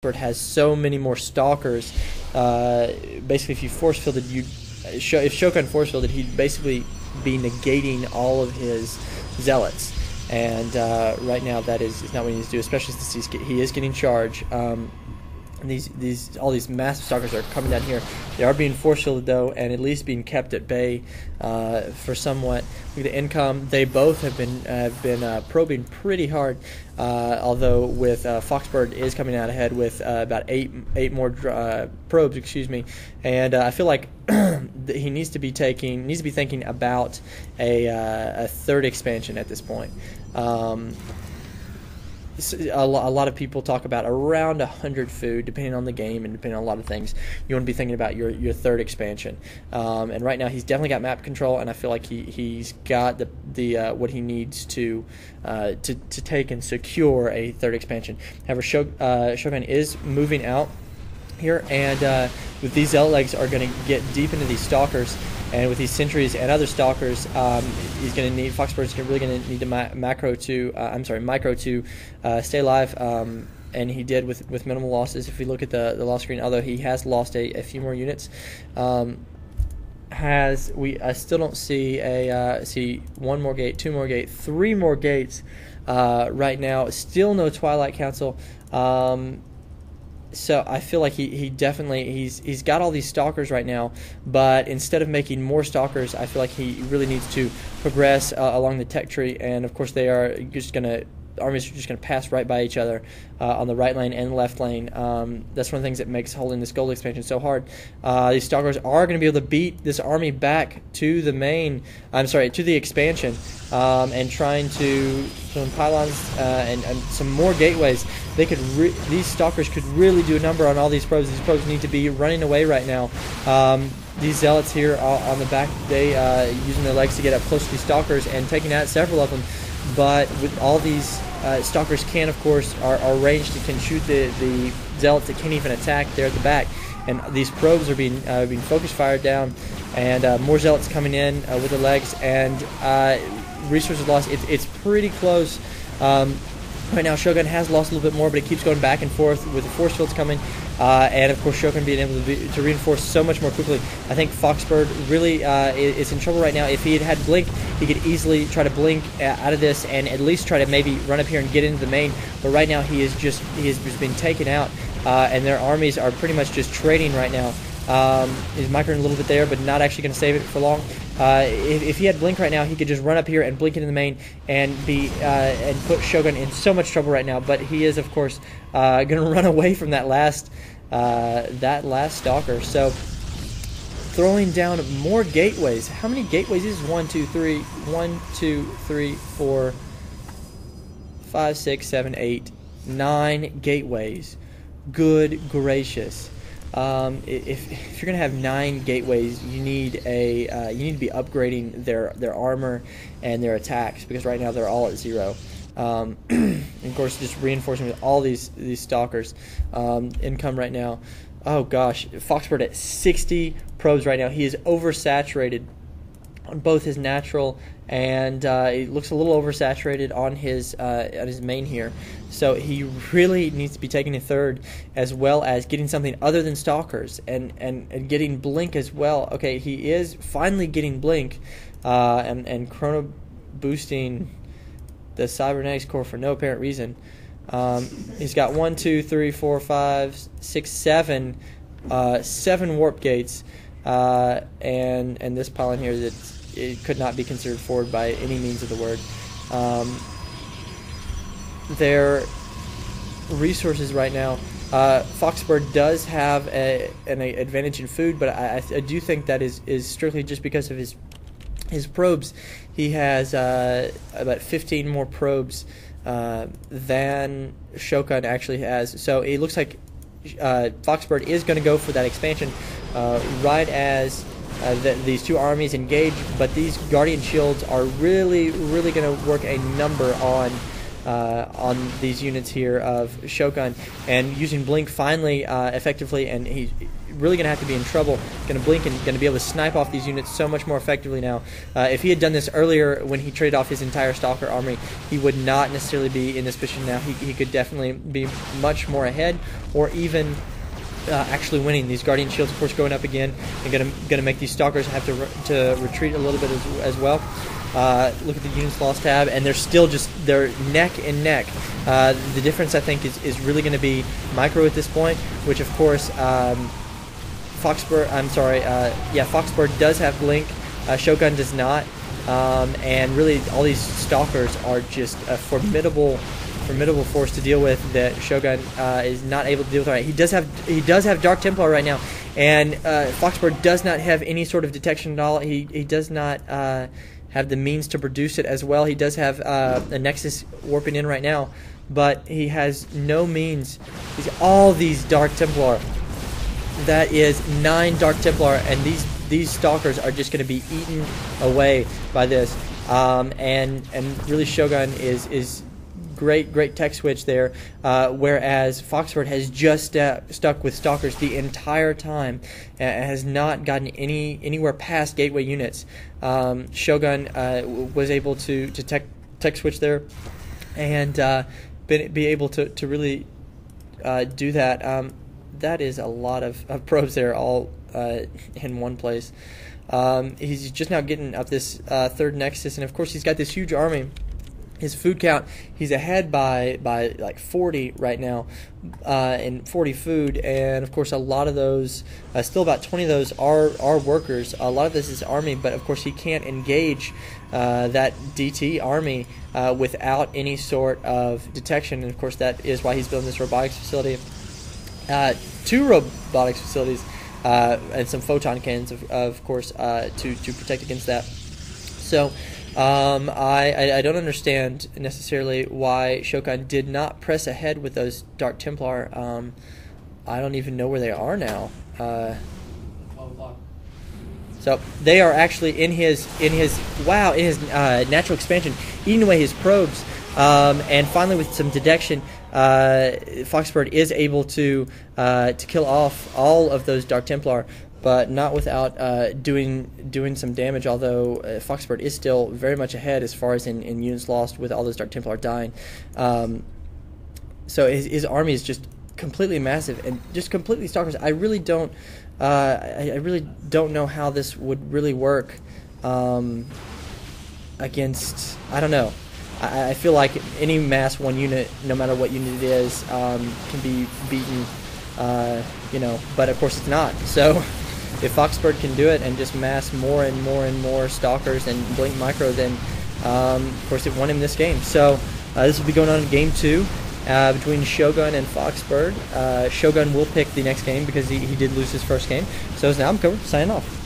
FoxxBird has so many more stalkers. Basically, if you force fielded, if Shokun force fielded, he'd basically be negating all of his zealots. And right now, that is not what he needs to do, especially since he is getting charged. All these massive stalkers are coming down here. They are being force fielded though, and at least being kept at bay for somewhat. Look at the income. They both have been probing pretty hard. Although with FoxxBird is coming out ahead with about eight more probes, excuse me. And I feel like he needs to be thinking about a third expansion at this point. A lot of people talk about around 100 food, depending on the game and depending on a lot of things. You want to be thinking about your third expansion. And right now he's definitely got map control, and I feel like he's got the what he needs to take and secure a third expansion. However, Shokun is moving out here, and with these zealot legs are going to get deep into these stalkers. And with these sentries and other stalkers, he's going to need FoxxBird's really going to need to micro to stay alive. And he did with minimal losses. If we look at the loss screen, although he has lost a few more units, I still don't see one more gate, two more gate, three more gates right now. Still no Twilight Council. So I feel like he's got all these stalkers right now, but instead of making more stalkers, I feel like he really needs to progress along the tech tree. And of course, armies are just gonna pass right by each other on the right lane and the left lane. That's one of the things that makes holding this gold expansion so hard. These stalkers are going to be able to beat this army back to the to the expansion, and trying to some pylons and some more gateways. These stalkers could really do a number on all these probes. These probes need to be running away right now. These zealots here on the back, they using their legs to get up close to these stalkers and taking out several of them. But with all these stalkers of course, are ranged and can shoot the zealots that can't even attack there at the back. And these probes are being focus fired down, and more zealots coming in with the legs, and resources lost. It's pretty close. Right now, Shokun has lost a little bit more, but it keeps going back and forth with the force fields coming. And of course, Shokun being able to reinforce so much more quickly. I think FoxxBird really is in trouble right now. If he had Blink, he could easily try to blink out of this and at least try to maybe run up here and get into the main. But right now, he has just been taken out, and their armies are pretty much just trading right now. He's microing a little bit there, but not actually going to save it for long. If he had Blink right now, he could just run up here and blink into the main and put Shokun in so much trouble right now. But he is, of course, going to run away from that last stalker. So throwing down more gateways. How many gateways is 1, 2, 3, 4, 5, 6, 7, 8, 9 gateways? Good gracious. If you're gonna have 9 gateways, you need to be upgrading their armor and their attacks, because right now they're all at 0. And of course, just reinforcing with all these stalkers. Income right now. Oh gosh, FoxxBird at 60 probes right now. He is oversaturated on both his natural, and it looks a little oversaturated on his main here. So he really needs to be taking a third, as well as getting something other than stalkers, and getting Blink as well. Okay, he is finally getting Blink, and chrono boosting the Cybernetics Core for no apparent reason. He's got 1, 2, 3, 4, 5, 6, 7 warp gates, and this pylon here that it could not be considered forward by any means of the word. Their resources right now, FoxxBird does have an advantage in food, but I do think that is strictly just because of his probes. He has about 15 more probes than Shokun actually has. So it looks like FoxxBird is going to go for that expansion right as these two armies engage, but these Guardian Shields are really going to work a number on on these units here of Shokun, and using blink finally effectively, and he's really going to have to be in trouble. Going to blink and going to be able to snipe off these units so much more effectively now. If he had done this earlier when he traded off his entire Stalker army, he would not necessarily be in this position now. He could definitely be much more ahead, or even actually winning. These Guardian Shields, of course, going up again, and going to make these Stalkers have to retreat a little bit as well. Look at the units lost tab, and they're still they're neck and neck. The difference, I think, is really going to be micro at this point, which of course FoxxBird does have blink. Shokun does not, and really all these Stalkers are just a formidable force to deal with that Shokun is not able to deal with. Right, he does have Dark Templar right now, and FoxxBird does not have any sort of detection at all. He does not have the means to produce it as well. He does have a Nexus warping in right now, but he has no means. He's all these Dark Templar. That is 9 Dark Templar, and these Stalkers are just going to be eaten away by this. And really, Shogun is great tech switch there, whereas FoxxBird has just stuck with Stalkers the entire time and has not gotten anywhere past gateway units. Shogun was able to tech switch there and be able to really do that. That is a lot of probes there all in one place. He's just now getting up this third Nexus, and of course he's got this huge army. His food count, he's ahead by like 40 right now, in 40 food, and of course a lot of those, still about 20 of those are workers. A lot of this is army, but of course he can't engage that DT army without any sort of detection, and of course that is why he's building this robotics facility. 2 robotics facilities and some photon cannons, of course, to protect against that. So I don't understand necessarily why Shokun did not press ahead with those Dark Templar. I don't even know where they are now. So they are actually in his natural expansion, eating away his probes. And finally, with some detection, FoxxBird is able to kill off all of those Dark Templar, but not without doing some damage. Although FoxxBird is still very much ahead as far as in units lost, with all those Dark Templar dying. So his army is just completely massive and just completely Stalkers. I really don't know how this would really work against. I don't know. I feel like any mass 1 unit, no matter what unit it is, can be beaten, but of course it's not. So if FoxxBird can do it and just mass more and more and more Stalkers and blink micro, then of course it won him this game. So this will be going on in game 2 between Shogun and FoxxBird. Shogun will pick the next game because he did lose his first game. So now I'm covered. Signing off.